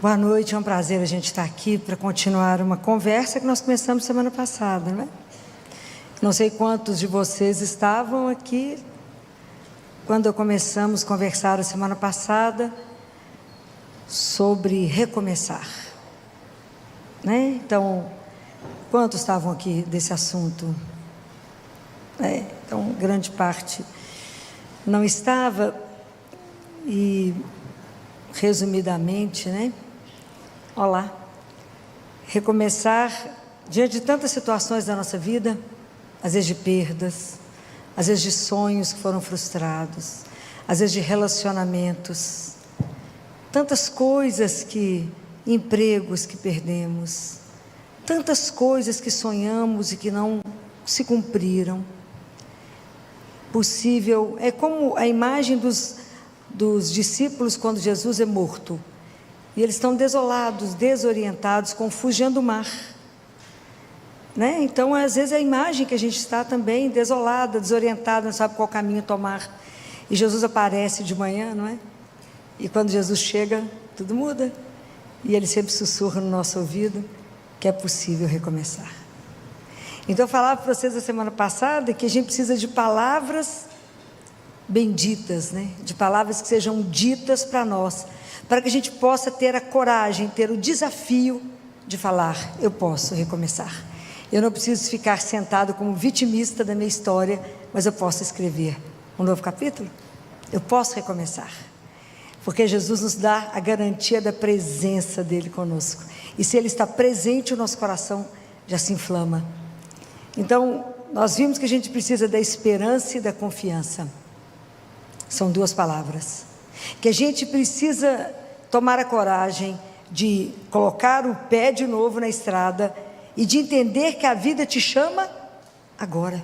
Boa noite, é um prazer a gente estar aqui para continuar uma conversa que nós começamos semana passada, não é? Não sei quantos de vocês estavam aqui quando começamos a conversar a semana passada sobre recomeçar, né? Então, quantos estavam aqui desse assunto? Então, grande parte não estava e, resumidamente, né? Olá, recomeçar diante de tantas situações da nossa vida, às vezes de perdas, às vezes de sonhos que foram frustrados, às vezes de relacionamentos, tantas coisas empregos que perdemos, tantas coisas que sonhamos e que não se cumpriram. Possível, é como a imagem dos discípulos quando Jesus é morto. E eles estão desolados, desorientados, confugindo o mar, né? Então, às vezes, a imagem que a gente está também desolada, desorientada, não sabe qual caminho tomar. E Jesus aparece de manhã, não é? E quando Jesus chega, tudo muda. E Ele sempre sussurra no nosso ouvido que é possível recomeçar. Então, eu falava para vocês a semana passada que a gente precisa de palavras benditas, né? De palavras que sejam ditas para nós, para que a gente possa ter a coragem, ter o desafio de falar: eu posso recomeçar. Eu não preciso ficar sentado como vitimista da minha história, mas eu posso escrever um novo capítulo. Eu posso recomeçar, porque Jesus nos dá a garantia da presença dEle conosco, e se Ele está presente, o nosso coração já se inflama. Então, nós vimos que a gente precisa da esperança e da confiança. São duas palavras que a gente precisa tomar a coragem de colocar o pé de novo na estrada e de entender que a vida te chama agora.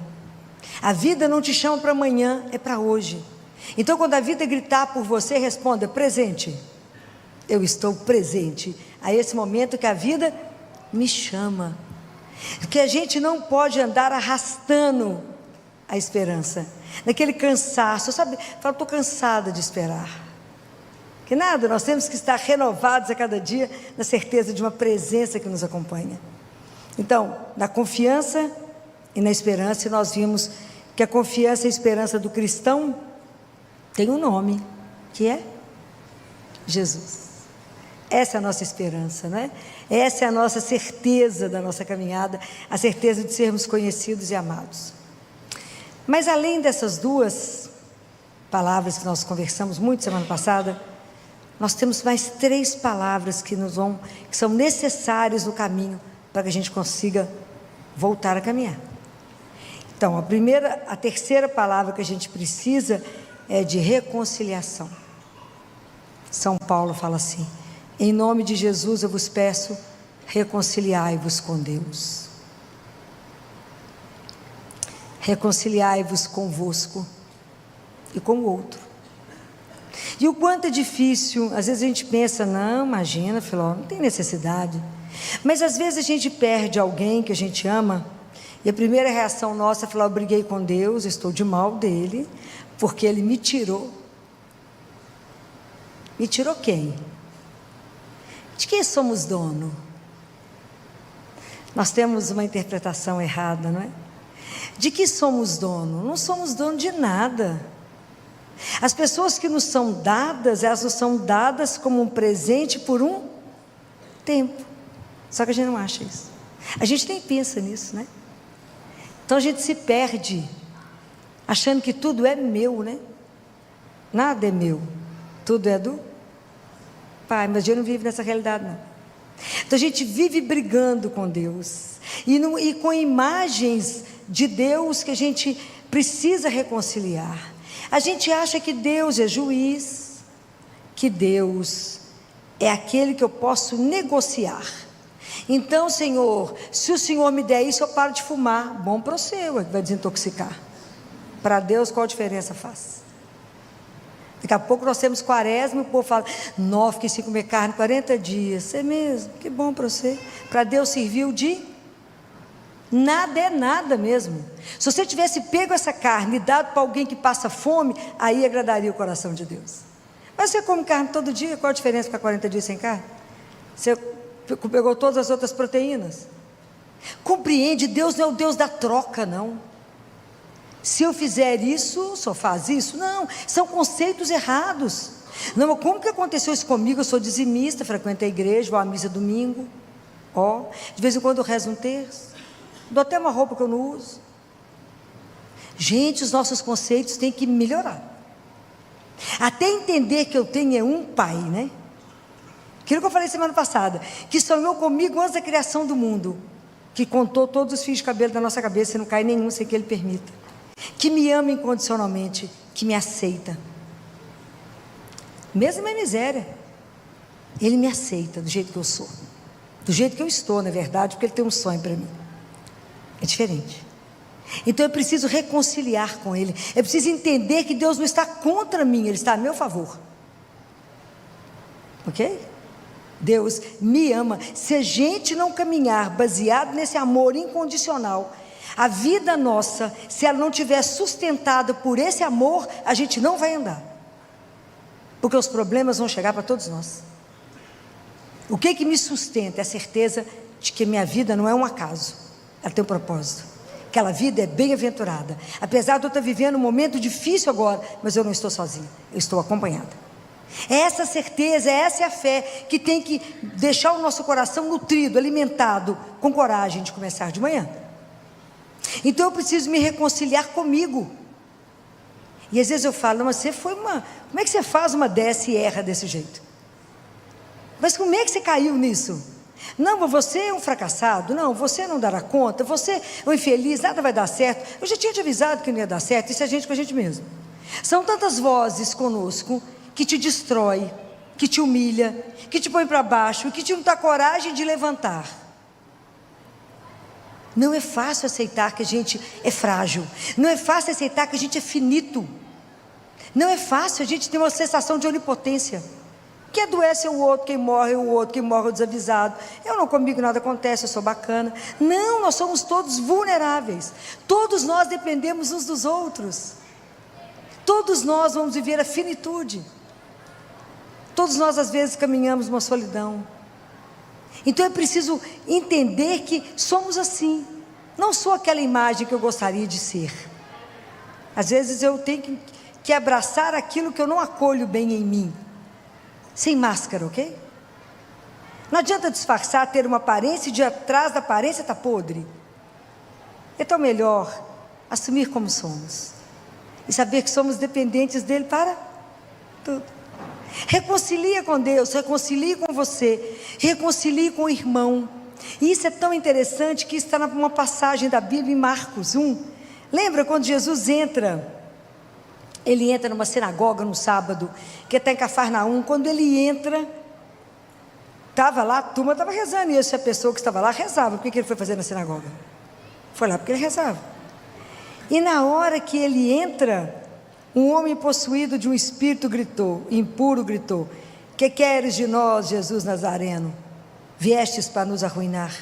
A vida não te chama para amanhã, é para hoje. Então, quando a vida gritar por você, responda: presente. Eu estou presente a esse momento que a vida me chama. Que a gente não pode andar arrastando a esperança, naquele cansaço, sabe? Fala: estou cansada de esperar. Que nada, nós temos que estar renovados a cada dia, na certeza de uma presença que nos acompanha. Então, na confiança e na esperança, nós vimos que a confiança e a esperança do cristão tem um nome, que é Jesus. Essa é a nossa esperança, não é? Essa é a nossa certeza da nossa caminhada, a certeza de sermos conhecidos e amados. Mas além dessas duas palavras que nós conversamos muito semana passada, nós temos mais 3 palavras que são necessárias no caminho para que a gente consiga voltar a caminhar. Então, a terceira palavra que a gente precisa é de reconciliação. São Paulo fala assim: em nome de Jesus eu vos peço, reconciliai-vos com Deus. Reconciliai-vos convosco e com o outro. E o quanto é difícil, às vezes a gente pensa: não, imagina, Filó, não tem necessidade. Mas às vezes a gente perde alguém que a gente ama, e a primeira reação nossa é falar: eu briguei com Deus, eu estou de mal dele, porque ele me tirou. Me tirou quem? De quem somos dono? Nós temos uma interpretação errada, não é? De que somos dono? Não somos dono de nada. As pessoas que nos são dadas, elas nos são dadas como um presente por um tempo. Só que a gente não acha isso. A gente nem pensa nisso, né? Então a gente se perde, achando que tudo é meu, né? Nada é meu, tudo é do Pai, mas a gente não vive nessa realidade, não. Então a gente vive brigando com Deus, e com imagens de Deus que a gente precisa reconciliar. A gente acha que Deus é juiz, que Deus é aquele que eu posso negociar. Então, Senhor, se o Senhor me der isso, eu paro de fumar. Bom para você, vai desintoxicar. Para Deus, qual a diferença faz? Daqui a pouco nós temos quaresma e o povo fala: não, fiquei sem comer carne 40 dias. É mesmo? Que bom para você. Para Deus serviu de nada, é nada mesmo. Se você tivesse pego essa carne e dado para alguém que passa fome, aí agradaria o coração de Deus. Mas você come carne todo dia, qual a diferença ficar 40 dias sem carne? Você pegou todas as outras proteínas. Compreende, Deus não é o Deus da troca, não. Se eu fizer isso, só faz isso? Não, são conceitos errados. Não, como que aconteceu isso comigo? Eu sou dizimista, frequento a igreja, vou à missa domingo. De vez em quando eu rezo um terço. Dou até uma roupa que eu não uso. Gente, os nossos conceitos têm que melhorar. Até entender que eu tenho um pai, né? Aquilo que eu falei semana passada, que sonhou comigo antes da criação do mundo, que contou todos os fios de cabelo da nossa cabeça, e não cai nenhum sem que Ele permita, que me ama incondicionalmente, que me aceita, mesmo na miséria, Ele me aceita do jeito que eu sou, do jeito que eu estou, na verdade, porque Ele tem um sonho para mim, é diferente. Então eu preciso reconciliar com Ele, eu preciso entender que Deus não está contra mim, Ele está a meu favor, ok? Deus me ama. Se a gente não caminhar baseado nesse amor incondicional, a vida nossa, se ela não estiver sustentada por esse amor, a gente não vai andar, porque os problemas vão chegar para todos nós. O que me sustenta é a certeza de que minha vida não é um acaso, ela tem um propósito, aquela vida é bem-aventurada, apesar de eu estar vivendo um momento difícil agora, mas eu não estou sozinha, eu estou acompanhada. É essa certeza, essa é a fé que tem que deixar o nosso coração nutrido, alimentado, com coragem de começar de manhã. Então eu preciso me reconciliar comigo. E às vezes eu falo, mas como é que você faz uma dessa e erra desse jeito? Mas como é que você caiu nisso? Não, você é um fracassado, não, você não dará conta, você é um infeliz, nada vai dar certo. Eu já tinha te avisado que não ia dar certo, isso é a gente com a gente mesmo. São tantas vozes conosco que te destrói, que te humilha, que te põe para baixo, que te não dá coragem de levantar. Não é fácil aceitar que a gente é frágil, não é fácil aceitar que a gente é finito, não é fácil a gente ter uma sensação de onipotência, que adoece o outro, quem morre o outro, quem morre o desavisado, eu não, comigo nada acontece, eu sou bacana. Não, nós somos todos vulneráveis, todos nós dependemos uns dos outros, todos nós vamos viver a finitude, todos nós às vezes caminhamos uma solidão. Então é preciso entender que somos assim, não sou aquela imagem que eu gostaria de ser. Às vezes eu tenho que abraçar aquilo que eu não acolho bem em mim, sem máscara, ok? Não adianta disfarçar, ter uma aparência e de atrás da aparência está podre. Então melhor assumir como somos e saber que somos dependentes dele para tudo. Reconcilia com Deus, reconcilie com você, reconcilie com o irmão. E isso é tão interessante que está numa passagem da Bíblia em Marcos 1. Lembra quando Jesus entra? Ele entra numa sinagoga no sábado, que está em Cafarnaum. Quando ele entra, estava lá, a turma estava rezando, e essa pessoa que estava lá rezava. O que ele foi fazer na sinagoga? Foi lá porque ele rezava. E na hora que ele entra, um homem possuído de um espírito gritou, impuro gritou: que queres de nós, Jesus Nazareno? Viestes para nos arruinar?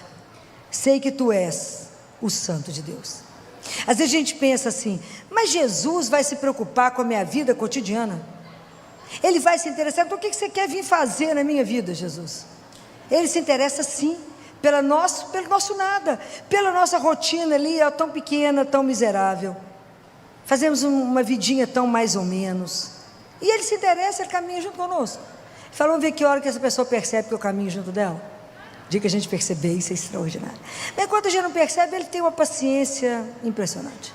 Sei que tu és o Santo de Deus. Às vezes a gente pensa assim, mas Jesus vai se preocupar com a minha vida cotidiana? Ele vai se interessar, então o que você quer vir fazer na minha vida, Jesus? Ele se interessa sim, pelo nosso nada, pela nossa rotina ali, tão pequena, tão miserável. Fazemos uma vidinha tão mais ou menos, e Ele se interessa, Ele caminha junto conosco. Fala, vamos ver que hora que essa pessoa percebe que eu caminho junto dela. Dia que a gente perceber, isso é extraordinário. Mas enquanto a gente não percebe, Ele tem uma paciência impressionante.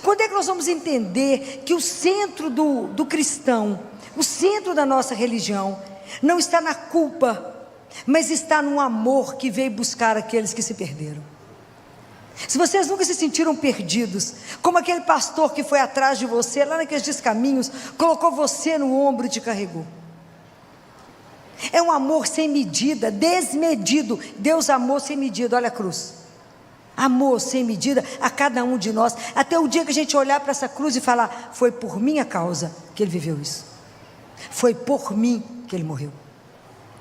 Quando é que nós vamos entender que o centro do cristão, o centro da nossa religião, não está na culpa, mas está no amor que veio buscar aqueles que se perderam? Se vocês nunca se sentiram perdidos, como aquele pastor que foi atrás de você, lá naqueles descaminhos, colocou você no ombro e te carregou. É um amor sem medida, desmedido. Deus amou sem medida, olha a cruz. Amor sem medida a cada um de nós, até o dia que a gente olhar para essa cruz e falar, foi por minha causa que Ele viveu isso. Foi por mim que Ele morreu.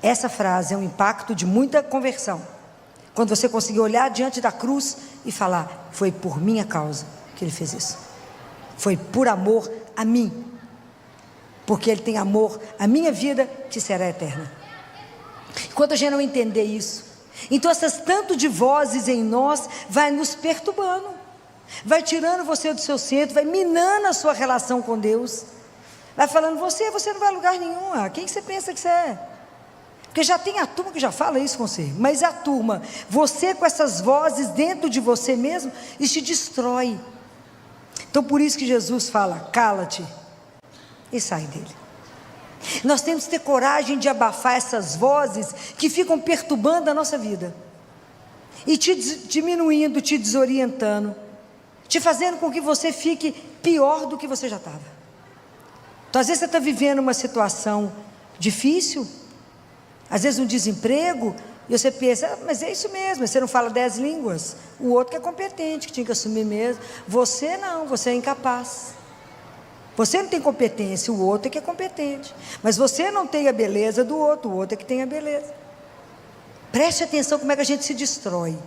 Essa frase é um impacto de muita conversão. Quando você conseguir olhar diante da cruz e falar, foi por minha causa que Ele fez isso. Foi por amor a mim. Porque Ele tem amor à minha vida, que será eterna. Enquanto a gente não entender isso, então essas tanto de vozes em nós vai nos perturbando, vai tirando você do seu centro, vai minando a sua relação com Deus, vai falando, você não vai a lugar nenhum, quem que você pensa que você é? Porque já tem a turma que já fala isso com você, mas a turma, você com essas vozes dentro de você mesmo, isso te destrói. Então por isso que Jesus fala, cala-te e sai dele. Nós temos que ter coragem de abafar essas vozes que ficam perturbando a nossa vida e te diminuindo, te desorientando, te fazendo com que você fique pior do que você já estava. Então às vezes você está vivendo uma situação difícil, às vezes um desemprego, e você pensa, mas é isso mesmo, você não fala 10 línguas, o outro que é competente, que tinha que assumir mesmo, você não, você é incapaz. Você não tem competência, o outro é que é competente. Mas você não tem a beleza do outro, o outro é que tem a beleza. Preste atenção como é que a gente se destrói.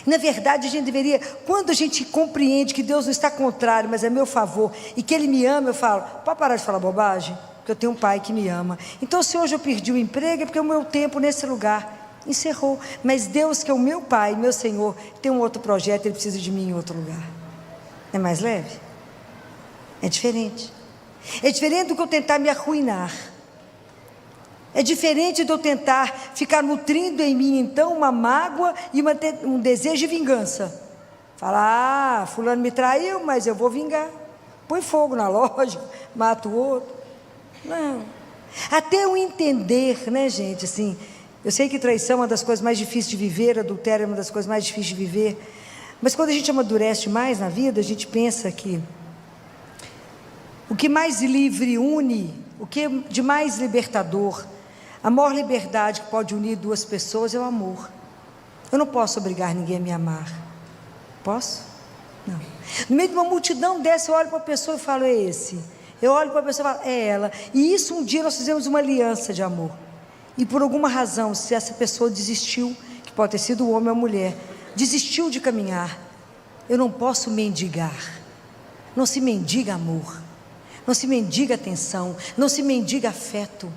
Na verdade, a gente deveria, quando a gente compreende que Deus não está contrário, mas é meu favor, e que Ele me ama, eu falo, pode parar de falar bobagem? Porque eu tenho um pai que me ama. Então, se hoje eu perdi o emprego, é porque o meu tempo nesse lugar encerrou. Mas Deus, que é o meu pai, meu Senhor, tem um outro projeto, Ele precisa de mim em outro lugar. É mais leve? É diferente. É diferente do que eu tentar me arruinar. É diferente de eu tentar ficar nutrindo em mim, então, uma mágoa e um desejo de vingança. Falar, fulano me traiu, mas eu vou vingar. Põe fogo na loja, mata o outro. Não. Até eu entender, né, gente, assim, eu sei que traição é uma das coisas mais difíceis de viver, adultério é uma das coisas mais difíceis de viver, mas quando a gente amadurece mais na vida, a gente pensa que o que mais livre une, o que de mais libertador, a maior liberdade que pode unir duas pessoas é o amor. Eu não posso obrigar ninguém a me amar. Posso? Não. No meio de uma multidão dessa, eu olho para a pessoa e falo, é esse. Eu olho para a pessoa e falo, é ela. E isso um dia nós fizemos uma aliança de amor. E por alguma razão, se essa pessoa desistiu, que pode ter sido o homem ou a mulher, desistiu de caminhar, eu não posso mendigar. Não se mendiga amor. Não se mendiga atenção, não se mendiga afeto,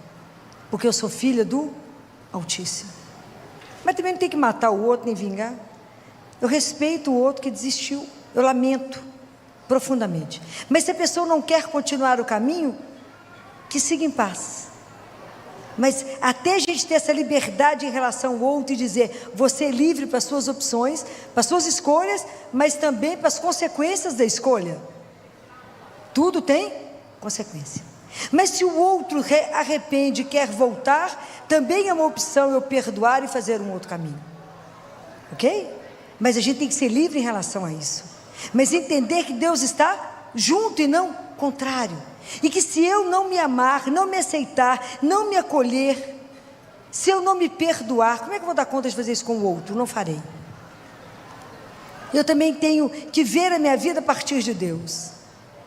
porque eu sou filha do Altíssimo. Mas também não tem que matar o outro, nem vingar. Eu respeito o outro que desistiu, eu lamento profundamente. Mas se a pessoa não quer continuar o caminho, que siga em paz. Mas até a gente ter essa liberdade em relação ao outro e dizer, você é livre para as suas opções, para as suas escolhas, mas também para as consequências da escolha. Tudo tem consequência. Mas se o outro arrepende e quer voltar, também é uma opção eu perdoar e fazer um outro caminho. Ok? Mas a gente tem que ser livre em relação a isso. Mas entender que Deus está junto e não contrário. E que se eu não me amar, não me aceitar, não me acolher, se eu não me perdoar, como é que eu vou dar conta de fazer isso com o outro? Não farei. Eu também tenho que ver a minha vida a partir de Deus.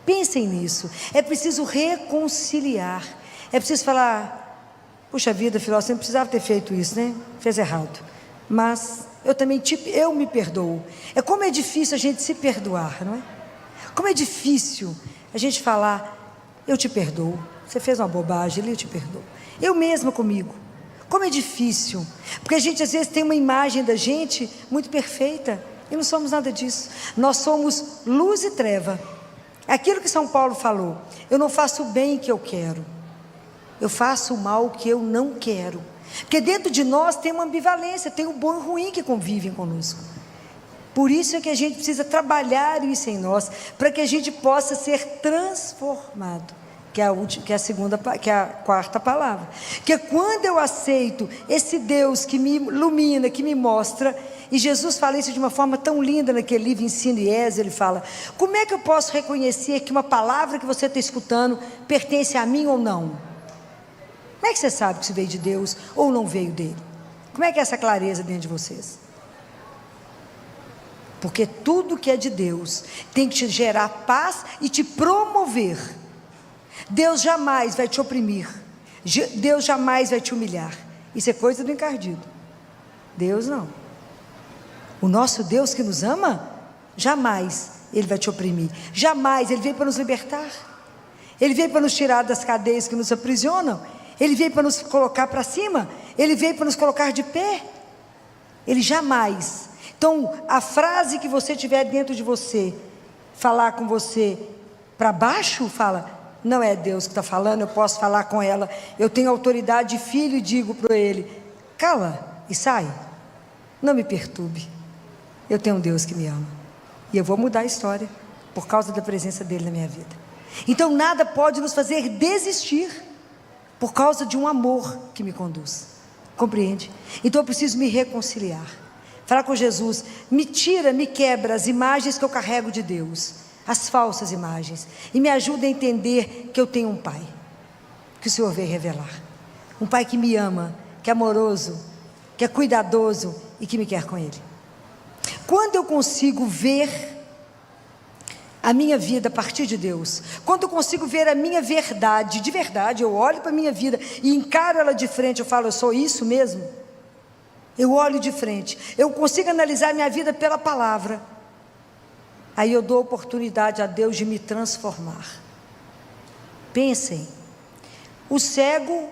Pensem nisso, é preciso reconciliar, é preciso falar, puxa vida, filó, você não precisava ter feito isso, né? Fez errado, mas eu também eu me perdoo. É como é difícil a gente se perdoar, não é? Como é difícil a gente falar, eu te perdoo, você fez uma bobagem ali, eu te perdoo. Eu mesma comigo, como é difícil, porque a gente às vezes tem uma imagem da gente muito perfeita, e não somos nada disso. Nós somos luz e treva. Aquilo que São Paulo falou, eu não faço o bem que eu quero, eu faço o mal que eu não quero, porque dentro de nós tem uma ambivalência, tem o bom e o ruim que convivem conosco. Por isso é que a gente precisa trabalhar isso em nós, para que a gente possa ser transformado, que é a quarta palavra, que é quando eu aceito esse Deus que me ilumina, que me mostra. E Jesus fala isso de uma forma tão linda naquele livro Ensino e Êxodo. Ele fala, como é que eu posso reconhecer que uma palavra que você está escutando pertence a mim ou não? Como é que você sabe que isso veio de Deus ou não veio dele? Como é que é essa clareza dentro de vocês? Porque tudo que é de Deus tem que te gerar paz e te promover. Deus jamais vai te oprimir, Deus jamais vai te humilhar. Isso é coisa do encardido. Deus não. O nosso Deus que nos ama, jamais Ele vai te oprimir, jamais. Ele veio para nos libertar, Ele veio para nos tirar das cadeias que nos aprisionam, Ele veio para nos colocar para cima, Ele veio para nos colocar de pé. Ele jamais. Então, a frase que você tiver dentro de você, falar com você para baixo, fala, não é Deus que está falando, eu posso falar com ela, eu tenho autoridade de filho e digo para ele, cala e sai, não me perturbe, eu tenho um Deus que me ama, e eu vou mudar a história, por causa da presença dele na minha vida. Então nada pode nos fazer desistir, por causa de um amor que me conduz, compreende? Então eu preciso me reconciliar, falar com Jesus, me tira, me quebra as imagens que eu carrego de Deus, as falsas imagens, e me ajuda a entender que eu tenho um Pai, que o Senhor veio revelar, um Pai que me ama, que é amoroso, que é cuidadoso e que me quer com Ele. Quando eu consigo ver a minha vida a partir de Deus, quando eu consigo ver a minha verdade, de verdade, eu olho para a minha vida e encaro ela de frente, eu falo, eu sou isso mesmo, eu olho de frente, eu consigo analisar a minha vida pela palavra, aí eu dou oportunidade a Deus de me transformar. Pensem, o cego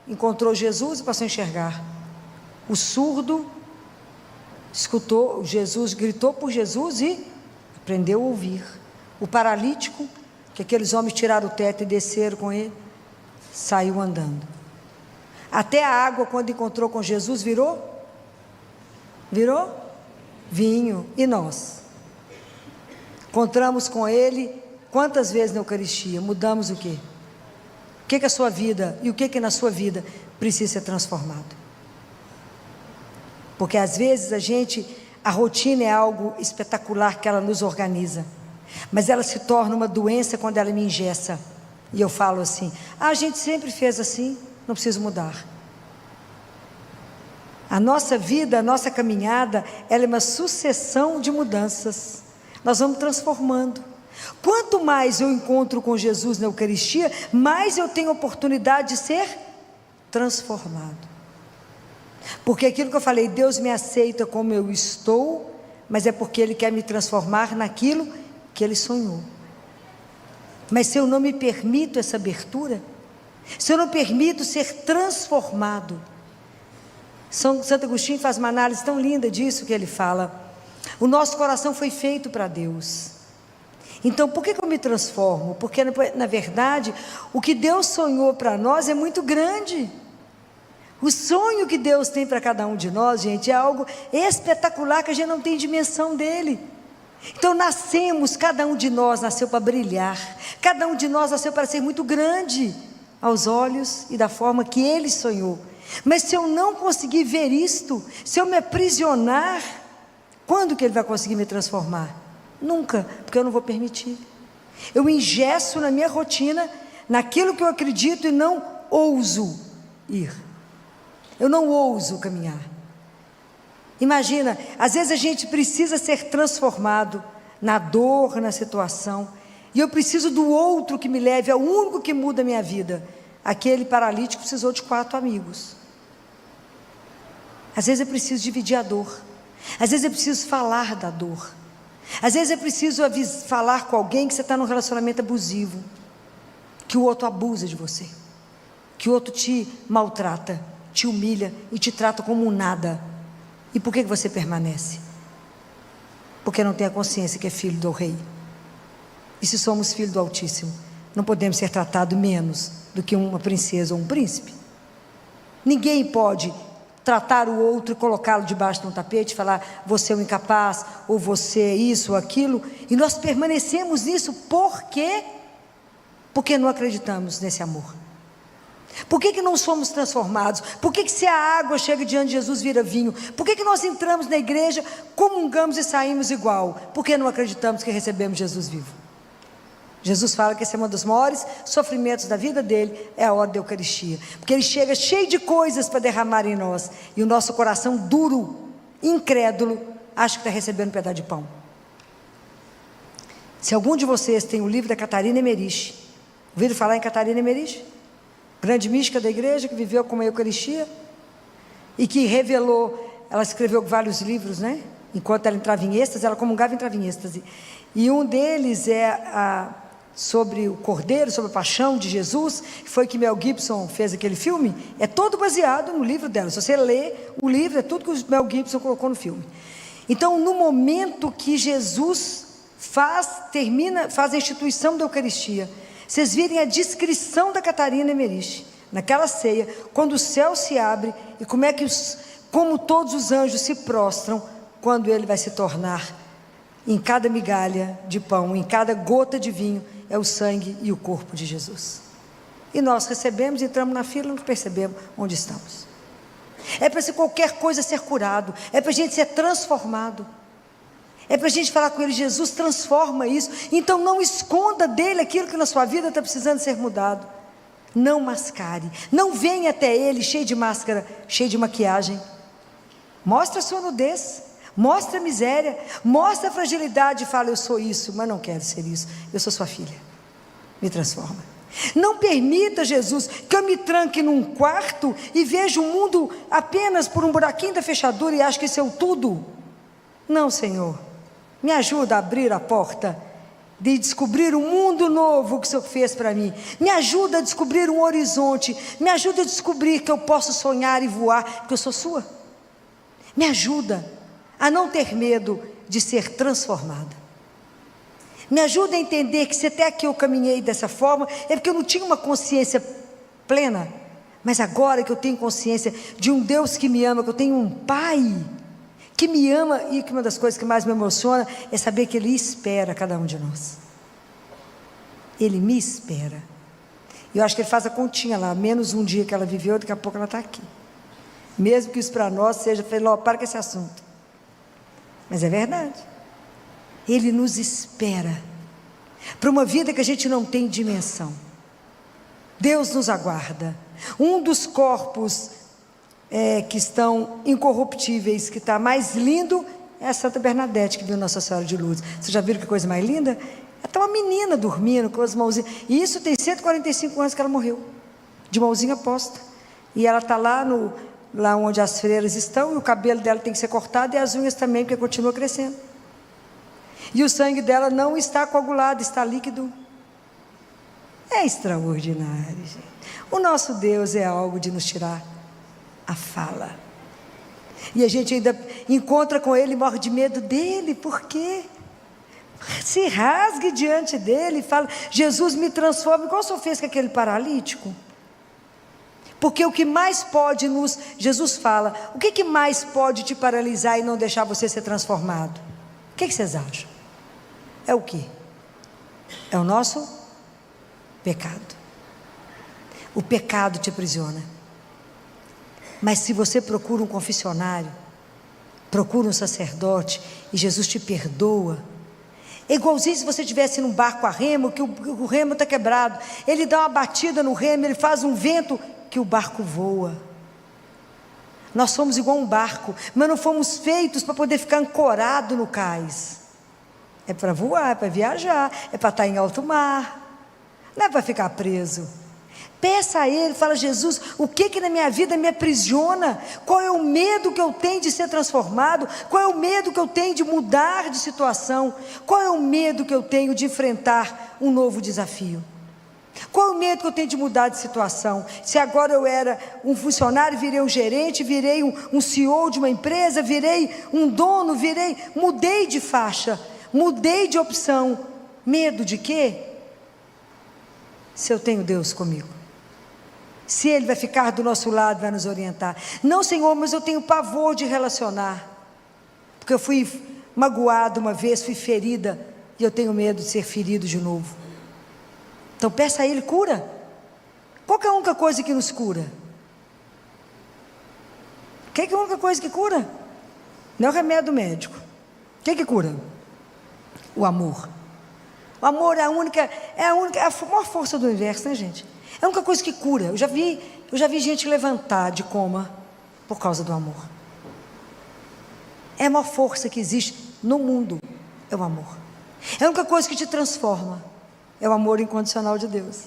encontrou Jesus e passou a enxergar, o surdo escutou Jesus, gritou por Jesus e aprendeu a ouvir, o paralítico, que aqueles homens tiraram o teto e desceram com ele, saiu andando, até a água quando encontrou com Jesus virou vinho. E nós encontramos com Ele, quantas vezes na Eucaristia, mudamos o quê? O que é a sua vida, e o que é na sua vida precisa ser transformado? Porque às vezes a rotina é algo espetacular que ela nos organiza, mas ela se torna uma doença quando ela me engessa, e eu falo assim, a gente sempre fez assim, não preciso mudar. A nossa vida, a nossa caminhada, ela é uma sucessão de mudanças, nós vamos transformando. Quanto mais eu encontro com Jesus na Eucaristia, mais eu tenho oportunidade de ser transformado, porque aquilo que eu falei, Deus me aceita como eu estou, mas é porque Ele quer me transformar naquilo que Ele sonhou. Mas se eu não me permito essa abertura, se eu não permito ser transformado, Santo Agostinho faz uma análise tão linda disso, que ele fala, o nosso coração foi feito para Deus, então por que eu me transformo? Porque na verdade, o que Deus sonhou para nós é muito grande, o sonho que Deus tem para cada um de nós, gente, é algo espetacular, que a gente não tem dimensão dele. Então nascemos, cada um de nós nasceu para brilhar, cada um de nós nasceu para ser muito grande, aos olhos e da forma que Ele sonhou. Mas se eu não conseguir ver isto, se eu me aprisionar, quando que Ele vai conseguir me transformar? Nunca, porque eu não vou permitir. Eu engesso na minha rotina, naquilo que eu acredito, e não ouso ir, eu não ouso caminhar. Imagina, às vezes a gente precisa ser transformado na dor, na situação, e eu preciso do outro que me leve ao único que muda a minha vida. Aquele paralítico precisou de 4 amigos. Às vezes eu preciso dividir a dor, às vezes eu preciso falar da dor, às vezes eu preciso falar com alguém que você está num relacionamento abusivo, que o outro abusa de você, que o outro te maltrata, te humilha e te trata como um nada. E por que você permanece? Porque não tem a consciência que é filho do Rei. E se somos filhos do Altíssimo, não podemos ser tratados menos do que uma princesa ou um príncipe. Ninguém pode tratar o outro e colocá-lo debaixo de um tapete e falar, você é um incapaz, ou você é isso ou aquilo, e nós permanecemos nisso. Por quê? Porque não acreditamos nesse amor. Por que não somos transformados? Por que se a água chega diante de Jesus vira vinho? Por que nós entramos na igreja, comungamos e saímos igual? Porque não acreditamos que recebemos Jesus vivo. Jesus fala que esse é um dos maiores sofrimentos da vida dele, é a hora da Eucaristia, porque ele chega cheio de coisas para derramar em nós, e o nosso coração duro, incrédulo, acha que está recebendo um pedaço de pão. Se algum de vocês tem o livro da Catarina Emmerich, ouviram falar em Catarina Emmerich? Grande mística da igreja, que viveu com a Eucaristia, e que revelou, ela escreveu vários livros, né? Enquanto ela entrava em êxtase, ela comungava e entrava em êxtase, e um deles é sobre o Cordeiro, sobre a paixão de Jesus, que foi que Mel Gibson fez aquele filme, é todo baseado no livro dela. Se você lê o livro, é tudo que o Mel Gibson colocou no filme. Então, no momento que Jesus faz a instituição da Eucaristia, vocês virem a descrição da Catarina Emmerich, naquela ceia, quando o céu se abre, e como todos os anjos se prostram, quando ele vai se tornar, em cada migalha de pão, em cada gota de vinho, é o sangue e o corpo de Jesus. E nós recebemos, entramos na fila, não percebemos onde estamos. É para se qualquer coisa ser curado, é para a gente ser transformado, é para a gente falar com ele: Jesus, transforma isso. Então não esconda dele aquilo que na sua vida está precisando ser mudado. Não mascare, não venha até ele cheio de máscara, cheio de maquiagem. Mostra a sua nudez, mostra a miséria, mostra a fragilidade e fala: eu sou isso, mas não quero ser isso, eu sou sua filha, me transforma. Não permita, Jesus, que eu me tranque num quarto e veja o mundo apenas por um buraquinho da fechadura e acho que isso é o tudo. Não, Senhor, me ajuda a abrir a porta de descobrir um mundo novo que o Senhor fez para mim. Me ajuda a descobrir um horizonte, me ajuda a descobrir que eu posso sonhar e voar, que eu sou sua. Me ajuda a não ter medo de ser transformada. Me ajuda a entender que se até aqui eu caminhei dessa forma, é porque eu não tinha uma consciência plena, mas agora que eu tenho consciência de um Deus que me ama, que eu tenho um Pai que me ama, e que uma das coisas que mais me emociona é saber que Ele espera cada um de nós. Ele me espera. E eu acho que Ele faz a continha lá, menos um dia que ela viveu, daqui a pouco ela está aqui. Mesmo que isso para nós seja, para com esse assunto. Mas é verdade. Ele nos espera para uma vida que a gente não tem dimensão. Deus nos aguarda. Um dos corpos que estão incorruptíveis, que está mais lindo, é a Santa Bernadette, que viu Nossa Senhora de Lourdes. Vocês já viram que coisa mais linda? Está uma menina dormindo com as mãozinhas, e isso tem 145 anos que ela morreu, de mãozinha posta, e ela está lá onde as freiras estão, e o cabelo dela tem que ser cortado, e as unhas também, porque continua crescendo, e o sangue dela não está coagulado, está líquido. É extraordinário, gente. O nosso Deus é algo de nos tirar a fala, e a gente ainda encontra com Ele e morre de medo dEle. Por quê? Se rasgue diante dEle e fala: Jesus, me transforma, igual o Senhor fez com aquele paralítico. Porque o que mais pode Jesus fala, o que mais pode te paralisar e não deixar você ser transformado? O que vocês acham? É o quê? É o nosso pecado. O pecado te aprisiona. Mas se você procura um confessionário, procura um sacerdote, e Jesus te perdoa, é igualzinho se você estivesse num barco a remo, que o remo está quebrado, ele dá uma batida no remo, ele faz um vento, que o barco voa. Nós somos igual um barco, mas não fomos feitos para poder ficar ancorado no cais. É para voar, é para viajar, é para estar em alto mar, não é para ficar preso. Peça a Ele, fala: Jesus, o que na minha vida me aprisiona? Qual é o medo que eu tenho de ser transformado? Qual é o medo que eu tenho de mudar de situação? Qual é o medo que eu tenho de enfrentar um novo desafio? Qual é o medo que eu tenho de mudar de situação? Se agora eu era um funcionário, virei um gerente, virei um CEO de uma empresa, virei um dono, mudei de faixa, mudei de opção. Medo de quê? Se eu tenho Deus comigo, se Ele vai ficar do nosso lado, vai nos orientar. Não, Senhor, mas eu tenho pavor de relacionar, porque eu fui magoado uma vez, fui ferida, e eu tenho medo de ser ferido de novo. Então peça a Ele cura. Qual que é a única coisa que nos cura? O que é a única coisa que cura? Não é o remédio médico. O que cura? O amor. O amor é a maior força do universo, né, gente? É a única coisa que cura. Eu já vi gente levantar de coma por causa do amor. É a maior força que existe no mundo, é o amor. É a única coisa que te transforma, é o amor incondicional de Deus.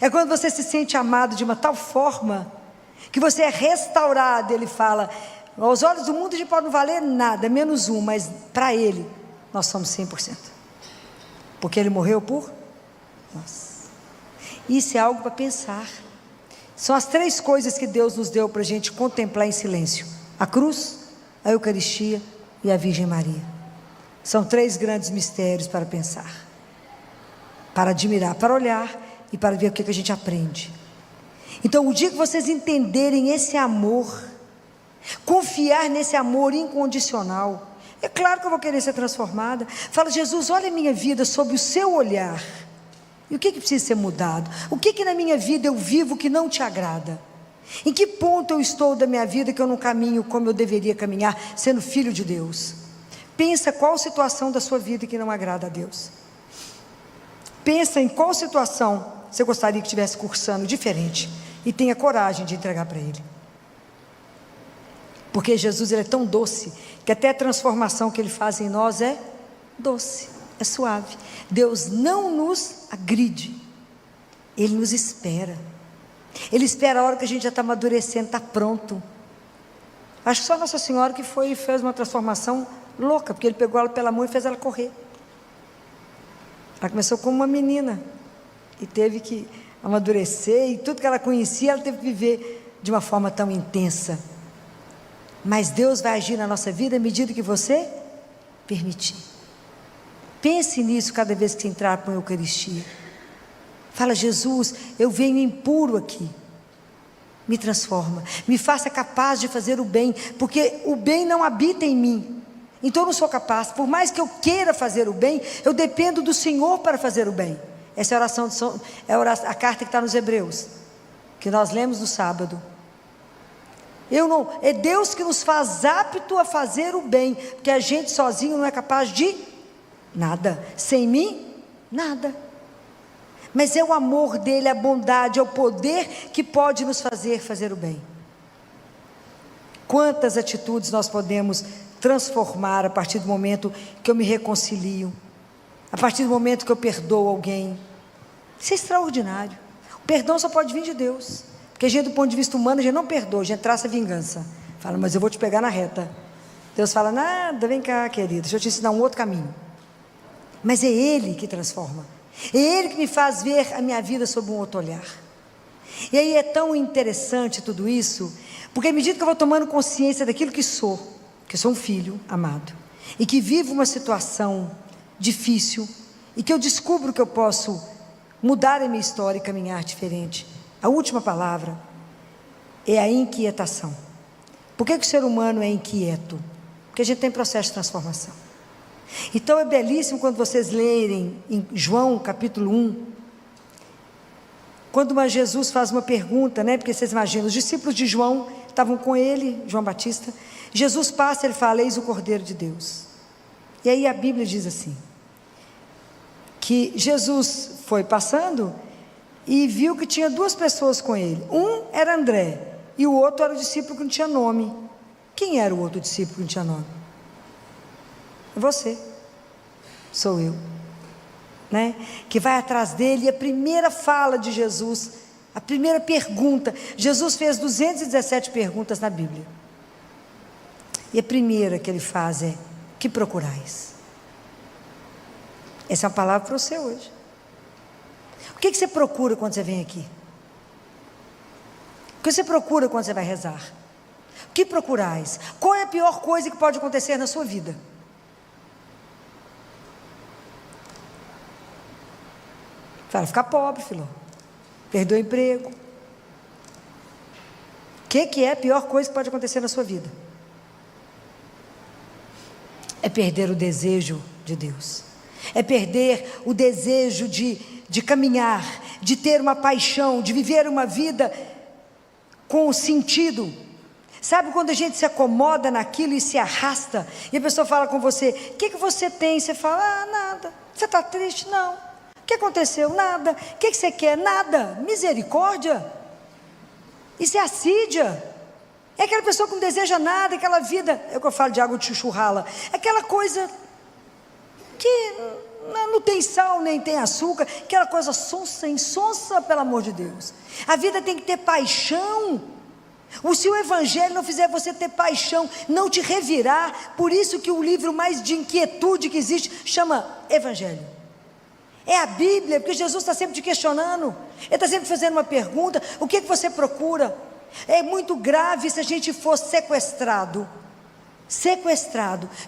É quando você se sente amado de uma tal forma que você é restaurado. Ele fala: aos olhos do mundo a gente pode não valer nada, menos um, mas para Ele nós somos 100%, porque Ele morreu por nós. Isso é algo para pensar. São as 3 coisas que Deus nos deu para a gente contemplar em silêncio: a cruz, a Eucaristia e a Virgem Maria. São 3 grandes mistérios para pensar, para admirar, para olhar e para ver o que a gente aprende. Então, o dia que vocês entenderem esse amor, confiar nesse amor incondicional, é claro que eu vou querer ser transformada. Fala: Jesus, olha a minha vida sob o seu olhar. E o que precisa ser mudado? O que na minha vida eu vivo que não te agrada? Em que ponto eu estou da minha vida que eu não caminho como eu deveria caminhar, sendo filho de Deus? Pensa qual situação da sua vida que não agrada a Deus. Pensa em qual situação você gostaria que estivesse cursando diferente, e tenha coragem de entregar para Ele. Porque Jesus, Ele é tão doce, que até a transformação que Ele faz em nós é doce, é suave. Deus não nos agride, Ele nos espera. Ele espera a hora que a gente já está amadurecendo, está pronto. Acho que só Nossa Senhora que foi e fez uma transformação louca, porque Ele pegou ela pela mão e fez ela correr. Ela começou como uma menina e teve que amadurecer, e tudo que ela conhecia, ela teve que viver de uma forma tão intensa. Mas Deus vai agir na nossa vida à medida que você permitir. Pense nisso cada vez que você entrar para a Eucaristia. Fala: Jesus, eu venho impuro aqui, me transforma, me faça capaz de fazer o bem, porque o bem não habita em mim, então eu não sou capaz. Por mais que eu queira fazer o bem, eu dependo do Senhor para fazer o bem. Essa é a oração, a carta que está nos Hebreus, que nós lemos no sábado. É Deus que nos faz apto a fazer o bem, porque a gente sozinho não é capaz de nada. Sem mim, nada. Mas é o amor dele, a bondade, é o poder que pode nos fazer o bem. Quantas atitudes nós podemos transformar a partir do momento que eu me reconcilio, a partir do momento que eu perdoo alguém. Isso é extraordinário. O perdão só pode vir de Deus, porque a gente, do ponto de vista humano, a gente não perdoa, a gente traça vingança. Fala: mas eu vou te pegar na reta. Deus fala: nada, vem cá, querido, deixa eu te ensinar um outro caminho. Mas é Ele que transforma, é Ele que me faz ver a minha vida sob um outro olhar. E aí é tão interessante tudo isso, porque à medida que eu vou tomando consciência daquilo que sou um filho amado, e que vivo uma situação difícil, e que eu descubro que eu posso mudar a minha história e caminhar diferente, a última palavra é a inquietação. Por que o ser humano é inquieto? Porque a gente tem processo de transformação. Então é belíssimo quando vocês lerem em João capítulo 1, quando Jesus faz uma pergunta, porque vocês imaginam, os discípulos de João estavam com ele, João Batista. Jesus passa, ele fala: eis o Cordeiro de Deus. E aí a Bíblia diz assim, que Jesus foi passando e viu que tinha 2 pessoas com ele. Um era André e o outro era o discípulo que não tinha nome. Quem era o outro discípulo que não tinha nome? Você, sou eu, que vai atrás dele. E a primeira fala de Jesus, a primeira pergunta, Jesus fez 217 perguntas na Bíblia, e a primeira que ele faz é: que procurais? Essa é uma palavra para você hoje. O que você procura quando você vem aqui? O que você procura quando você vai rezar? O que procurais? Qual é a pior coisa que pode acontecer na sua vida? Fala: ficar pobre, filho, perder o emprego. O que é a pior coisa que pode acontecer na sua vida? É perder o desejo de Deus, é perder o desejo de caminhar, de ter uma paixão, de viver uma vida com sentido. Sabe quando a gente se acomoda naquilo e se arrasta, e a pessoa fala com você: o que você tem? Você fala: nada. Você está triste? Não. O que aconteceu? Nada. O que você quer? Nada. Misericórdia. Isso é assídia. É aquela pessoa que não deseja nada, aquela vida, é o que eu falo de água de chuchu rala, aquela coisa que não tem sal nem tem açúcar, aquela coisa sonsa, insonsa, pelo amor de Deus. A vida tem que ter paixão. Se o Evangelho não fizer você ter paixão, não te revirar, por isso que o livro mais de inquietude que existe chama Evangelho. É a Bíblia, porque Jesus está sempre te questionando. Ele está sempre fazendo uma pergunta: o que você procura? É muito grave se a gente for sequestrado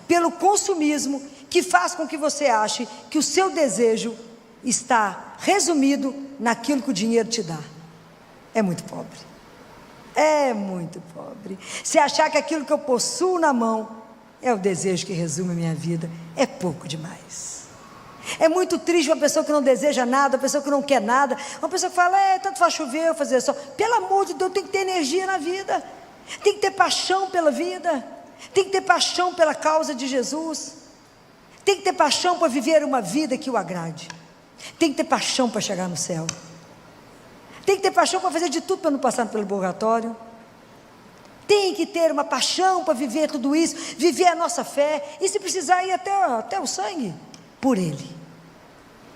pelo consumismo, que faz com que você ache que o seu desejo está resumido naquilo que o dinheiro te dá. É muito pobre. É muito pobre. Se achar que aquilo que eu possuo na mão é o desejo que resume a minha vida, é pouco demais. É muito triste uma pessoa que não deseja nada, uma pessoa que não quer nada, uma pessoa que fala: tanto faz chover, eu fazer só. Pelo amor de Deus, tem que ter energia na vida, tem que ter paixão pela vida, tem que ter paixão pela causa de Jesus, tem que ter paixão para viver uma vida que o agrade, tem que ter paixão para chegar no céu, tem que ter paixão para fazer de tudo para não passar pelo purgatório, tem que ter uma paixão para viver tudo isso, viver a nossa fé, e se precisar ir até o sangue, por Ele,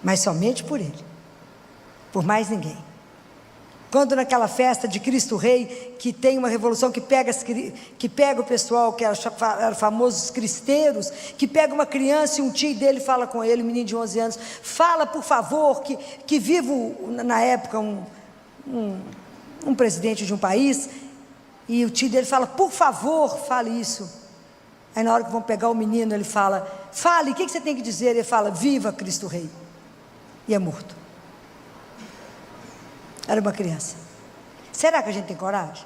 mas somente por Ele, por mais ninguém. Quando naquela festa de Cristo Rei, que tem uma revolução que pega o pessoal, que eram famosos cristeiros, que pega uma criança e um tio dele fala com ele, um menino de 11 anos, fala por favor, que vivo na época um presidente de um país, e o tio dele fala: por favor, fale isso. Aí na hora que vão pegar o menino, ele fala: fale, o que você tem que dizer? Ele fala: viva Cristo Rei. E é morto. Era uma criança. Será que a gente tem coragem?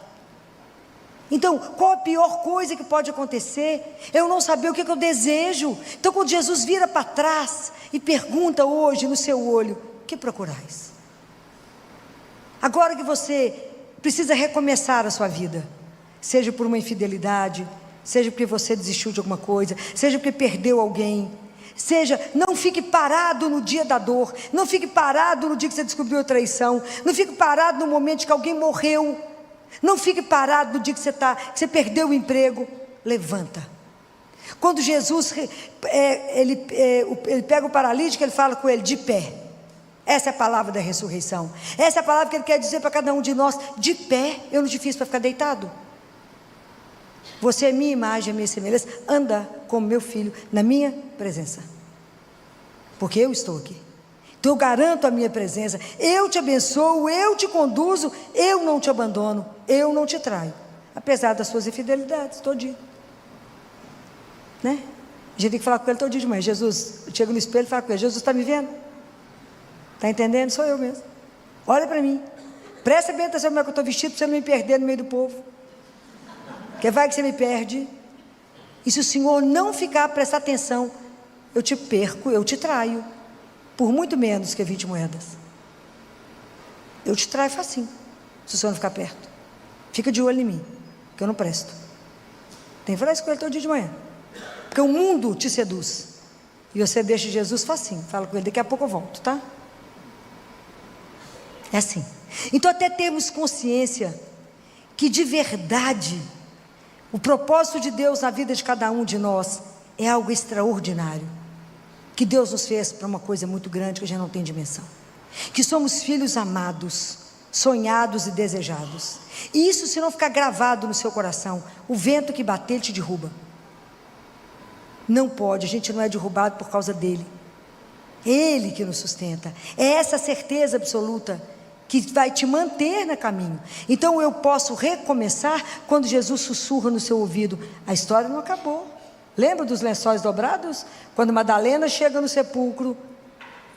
Então, qual a pior coisa que pode acontecer? Eu não saber o que eu desejo. Então, quando Jesus vira para trás e pergunta hoje no seu olho: que procurais? Agora que você precisa recomeçar a sua vida, seja por uma infidelidade, seja porque você desistiu de alguma coisa, seja porque perdeu alguém, seja, não fique parado no dia da dor, não fique parado no dia que você descobriu a traição, não fique parado no momento que alguém morreu, não fique parado no dia que você perdeu o emprego. Levanta. Quando Jesus ele pega o paralítico, ele fala com ele: de pé. Essa é a palavra da ressurreição, essa é a palavra que ele quer dizer para cada um de nós: de pé. Eu não te fiz para ficar deitado. Você é minha imagem, a minha semelhança, anda como meu filho na minha presença, porque eu estou aqui. Então eu garanto a minha presença, eu te abençoo, eu te conduzo, eu não te abandono, eu não te traio, apesar das suas infidelidades, todo dia, né? A gente tem que falar com ele todo dia de manhã. Jesus, eu chego no espelho e falo com ele: Jesus, está me vendo? Está entendendo? Sou eu mesmo. Olha para mim, presta bem atenção como é que eu estou vestido, para você não me perder no meio do povo, porque vai que você me perde. E se o Senhor não ficar, prestar atenção, eu te perco, eu te traio, por muito menos que 20 moedas. Eu te traio facinho, se o Senhor não ficar perto. Fica de olho em mim, que eu não presto. Tem que falar isso com ele todo dia de manhã, porque o mundo te seduz, e você deixa Jesus facinho. Fala com ele: daqui a pouco eu volto, tá? É assim. Então, até termos consciência que de verdade o propósito de Deus na vida de cada um de nós é algo extraordinário, que Deus nos fez para uma coisa muito grande que a gente não tem dimensão, que somos filhos amados, sonhados e desejados. E isso, se não ficar gravado no seu coração, o vento que bater, ele te derruba. Não pode, a gente não é derrubado por causa dele, Ele que nos sustenta. É essa certeza absoluta que vai te manter no caminho. Então eu posso recomeçar quando Jesus sussurra no seu ouvido: a história não acabou. Lembra dos lençóis dobrados? Quando Madalena chega no sepulcro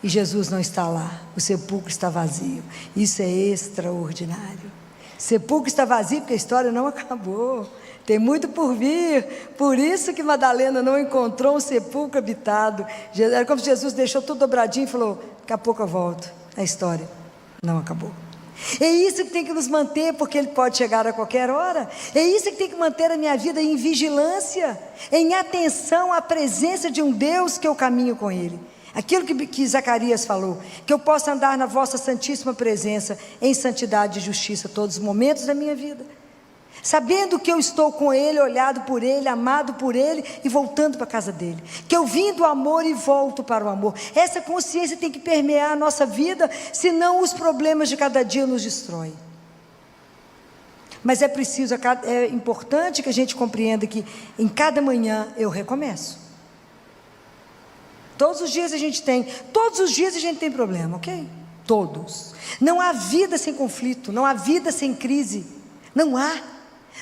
e Jesus não está lá, o sepulcro está vazio. Isso é extraordinário. O sepulcro está vazio porque a história não acabou, tem muito por vir. Por isso que Madalena não encontrou um sepulcro habitado. Era como se Jesus deixou tudo dobradinho e falou: daqui a pouco eu volto. A história não acabou. É isso que tem que nos manter, porque Ele pode chegar a qualquer hora. É isso que tem que manter a minha vida em vigilância, em atenção à presença de um Deus que eu caminho com Ele. Aquilo que Zacarias falou: que eu possa andar na vossa santíssima presença em santidade e justiça todos os momentos da minha vida, sabendo que eu estou com Ele, olhado por Ele, amado por Ele e voltando para a casa dEle, que eu vim do amor e volto para o amor. Essa consciência tem que permear a nossa vida, senão os problemas de cada dia nos destroem. Mas é importante que a gente compreenda que em cada manhã eu recomeço. Todos os dias a gente tem, todos os dias a gente tem problema, ok? Todos. Não há vida sem conflito, não há vida sem crise, não há.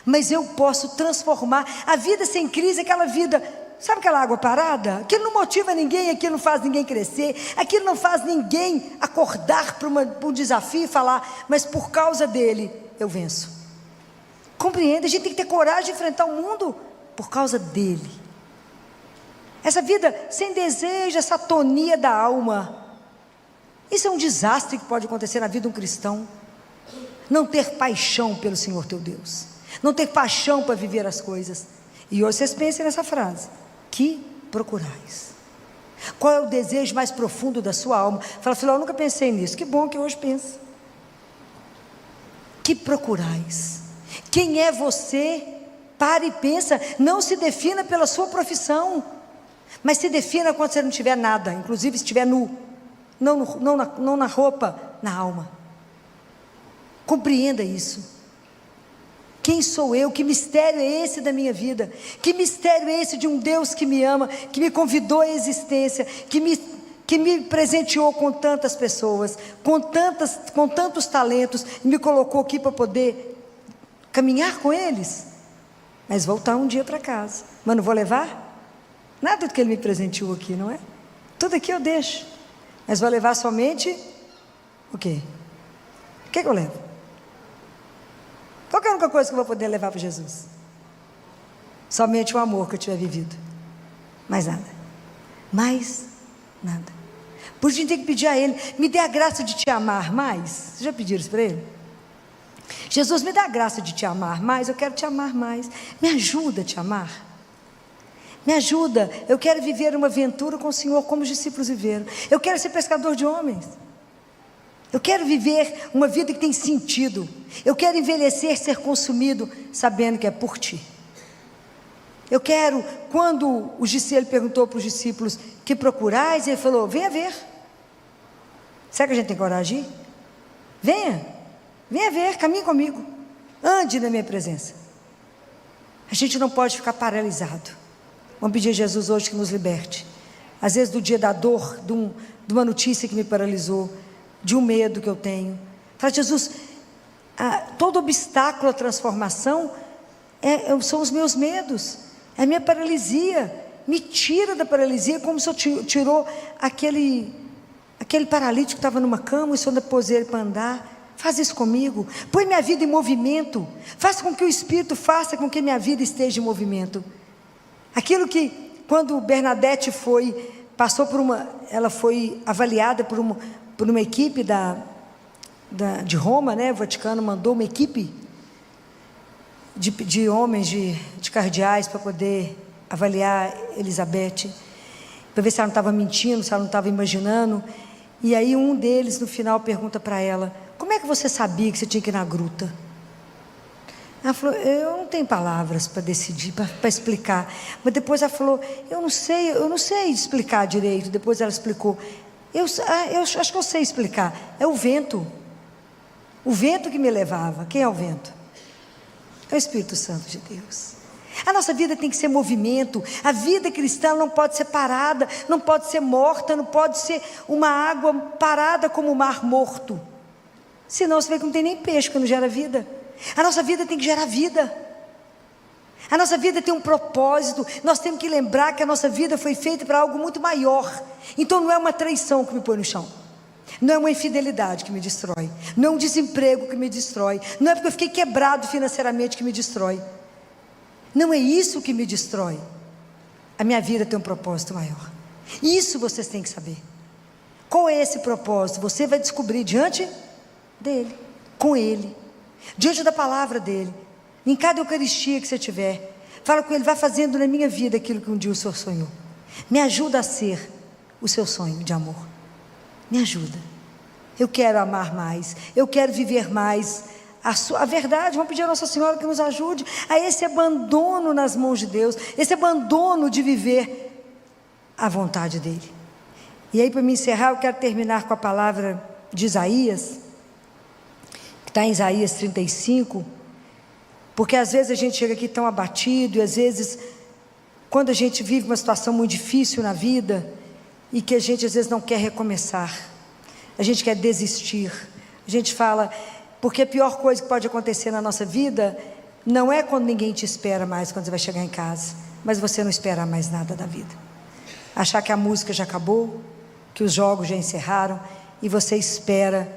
Mas eu posso transformar. A vida sem crise é aquela vida, sabe aquela água parada? Aquilo não motiva ninguém, aquilo não faz ninguém crescer, aquilo não faz ninguém acordar para um desafio e falar, mas por causa dele eu venço. Compreende? A gente tem que ter coragem de enfrentar o mundo por causa dele. Essa vida sem desejo, essa atonia da alma, isso é um desastre que pode acontecer na vida de um cristão. Não ter paixão pelo Senhor teu Deus, não ter paixão para viver as coisas. E hoje vocês pensem nessa frase: que procurais? Qual é o desejo mais profundo da sua alma? Fala, filho, eu nunca pensei nisso. Que bom que hoje pensa. Que procurais? Quem é você? Pare e pensa. Não se defina pela sua profissão, mas se defina quando você não tiver nada, inclusive se estiver nu. Não na roupa, na alma. Compreenda isso. Quem sou eu? Que mistério é esse da minha vida? Que mistério é esse de um Deus que me ama, que me convidou à existência, que me presenteou com tantas pessoas, com tantos talentos, e me colocou aqui para poder caminhar com eles, mas voltar um dia para casa. Mas não vou levar nada do que Ele me presenteou aqui, não é? Tudo aqui eu deixo, mas vou levar somente o quê? O que eu levo? Qual que é a única coisa que eu vou poder levar para Jesus? Somente o amor que eu tiver vivido. Mais nada. Mais nada. Por isso a gente tem que pedir a Ele: me dê a graça de te amar mais. Vocês já pediram isso para Ele? Jesus, me dá a graça de te amar mais. Eu quero te amar mais. Me ajuda a te amar. Me ajuda. Eu quero viver uma aventura com o Senhor como os discípulos viveram. Eu quero ser pescador de homens. Eu quero viver uma vida que tem sentido. Eu quero envelhecer, ser consumido, sabendo que é por Ti. Eu quero, quando ele perguntou para os discípulos: que procurais? Ele falou: venha ver. Será que a gente tem coragem de ir? Venha ver, caminhe comigo, ande na minha presença. A gente não pode ficar paralisado. Vamos pedir a Jesus hoje que nos liberte. Às vezes do dia da dor, de uma notícia que me paralisou, de um medo que eu tenho. Fala: Jesus, todo obstáculo à transformação são os meus medos, é a minha paralisia. Me tira da paralisia, como se eu tirou aquele paralítico que estava numa cama, e se eu pôs ele para andar. Faz isso comigo, põe minha vida em movimento, faça com que o Espírito faça com que minha vida esteja em movimento. Aquilo que, quando Bernadette passou por ela foi avaliada por uma equipe de Roma, né? O Vaticano mandou uma equipe de homens, de cardeais, para poder avaliar Elizabeth, para ver se ela não estava mentindo, se ela não estava imaginando. E aí um deles no final pergunta para ela: como é que você sabia que você tinha que ir na gruta? Ela falou: eu não tenho palavras para decidir, para explicar. Mas depois ela falou: eu não sei explicar direito. Depois ela explicou: eu acho que eu sei explicar. É o vento que me levava. Quem é o vento? É o Espírito Santo de Deus. A nossa vida tem que ser movimento. A vida cristã não pode ser parada, não pode ser morta, não pode ser uma água parada como o mar morto. Senão você vê que não tem nem peixe quando gera vida. A nossa vida tem que gerar vida. A nossa vida tem um propósito. Nós temos que lembrar que a nossa vida foi feita para algo muito maior. Então não é uma traição que me põe no chão, não é uma infidelidade que me destrói, não é um desemprego que me destrói, não é porque eu fiquei quebrado financeiramente que me destrói. Não é isso que me destrói. A minha vida tem um propósito maior. Isso vocês têm que saber. Qual é esse propósito? Você vai descobrir diante dele, com ele, diante da palavra dele, em cada Eucaristia que você tiver. Fala com ele: vai fazendo na minha vida aquilo que um dia o Senhor sonhou. Me ajuda a ser o seu sonho de amor. Me ajuda. Eu quero amar mais, eu quero viver mais a verdade. Vamos pedir a Nossa Senhora que nos ajude a esse abandono nas mãos de Deus, esse abandono de viver a vontade dele. E aí, para me encerrar, eu quero terminar com a palavra de Isaías, que está em Isaías 35, porque às vezes a gente chega aqui tão abatido, e às vezes, quando a gente vive uma situação muito difícil na vida, e que a gente às vezes não quer recomeçar, a gente quer desistir, a gente fala, porque a pior coisa que pode acontecer na nossa vida não é quando ninguém te espera mais, quando você vai chegar em casa, mas você não esperar mais nada da vida, achar que a música já acabou, que os jogos já encerraram, e você espera,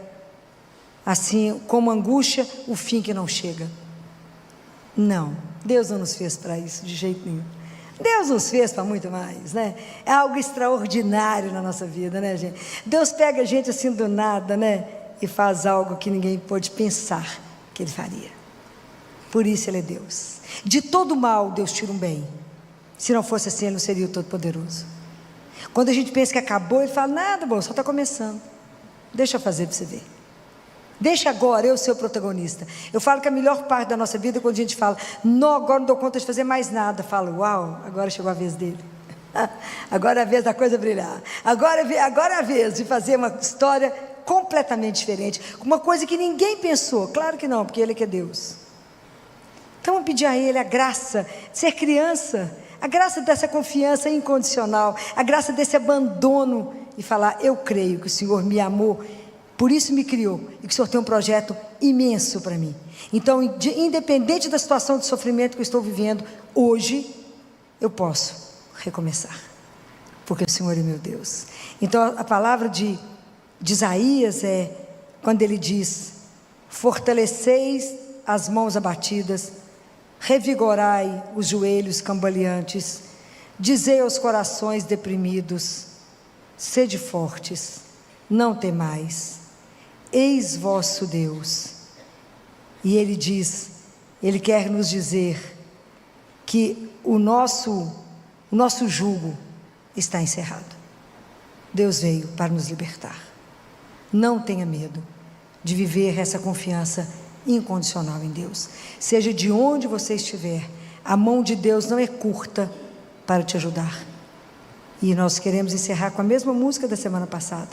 assim, como angústia, o fim que não chega. Não, Deus não nos fez para isso, de jeito nenhum. Deus nos fez para muito mais, né? É algo extraordinário na nossa vida, né, gente? Deus pega a gente assim do nada, né? E faz algo que ninguém pôde pensar que Ele faria. Por isso Ele é Deus. De todo mal, Deus tira um bem. Se não fosse assim, Ele não seria o Todo-Poderoso. Quando a gente pensa que acabou, Ele fala, nada, bom, só está começando. Deixa eu fazer para você ver. Deixa agora eu ser o protagonista. Eu falo que a melhor parte da nossa vida é quando a gente fala, não, agora não dou conta de fazer mais nada. Falo, uau, agora chegou a vez dele. Agora é a vez da coisa brilhar. Agora é a vez de fazer uma história completamente diferente. Uma coisa que ninguém pensou. Claro que não, porque Ele é que é Deus. Então vamos pedir a Ele a graça de ser criança, a graça dessa confiança incondicional, a graça desse abandono e falar, eu creio que o Senhor me amou, por isso me criou, e que o Senhor tem um projeto imenso para mim. Então, independente da situação de sofrimento que eu estou vivendo, hoje, eu posso recomeçar, porque o Senhor é meu Deus. Então, a palavra de Isaías é, quando ele diz, fortaleceis as mãos abatidas, revigorai os joelhos cambaleantes, dizei aos corações deprimidos, sede fortes, não temais, eis vosso Deus. E Ele diz, Ele quer nos dizer que o nosso jugo está encerrado. Deus veio para nos libertar. Não tenha medo de viver essa confiança incondicional em Deus. Seja de onde você estiver, a mão de Deus não é curta para te ajudar. E nós queremos encerrar com a mesma música da semana passada.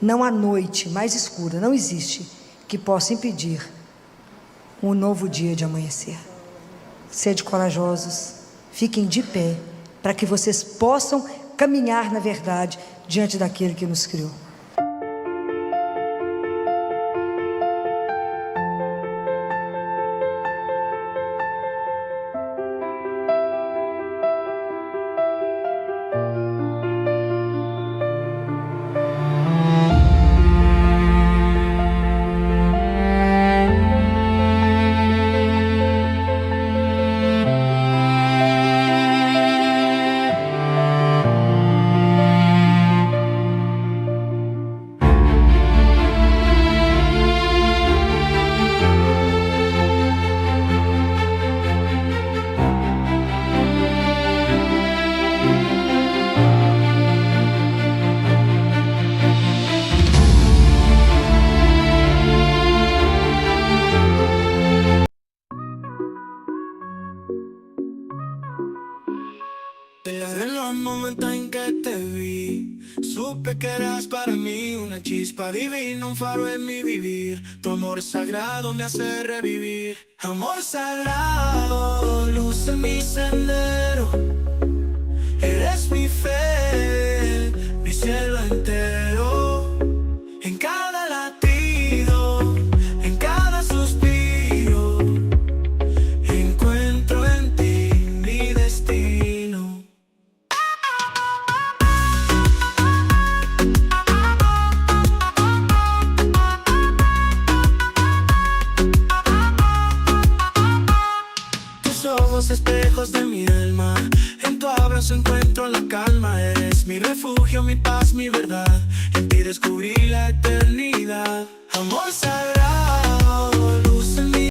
Não há noite mais escura, não existe, que possa impedir um novo dia de amanhecer. Sede corajosos, fiquem de pé, para que vocês possam caminhar na verdade, diante daquele que nos criou. Desde los momentos en que te vi, supe que eras para mí una chispa divina, un faro en mi vivir. Tu amor sagrado me hace revivir. Amor sagrado, luz en mi sendero. Eres mi fe, mi cielo entero. En cada latido, en cada suspiro, encuentro en ti mi destino. Tus ojos espejos de mi alma, en tu abrazo encuentro la calma. Eres mi refugio, mi paz, mi verdad. En ti descubrí la eternidad. Amor sagrado.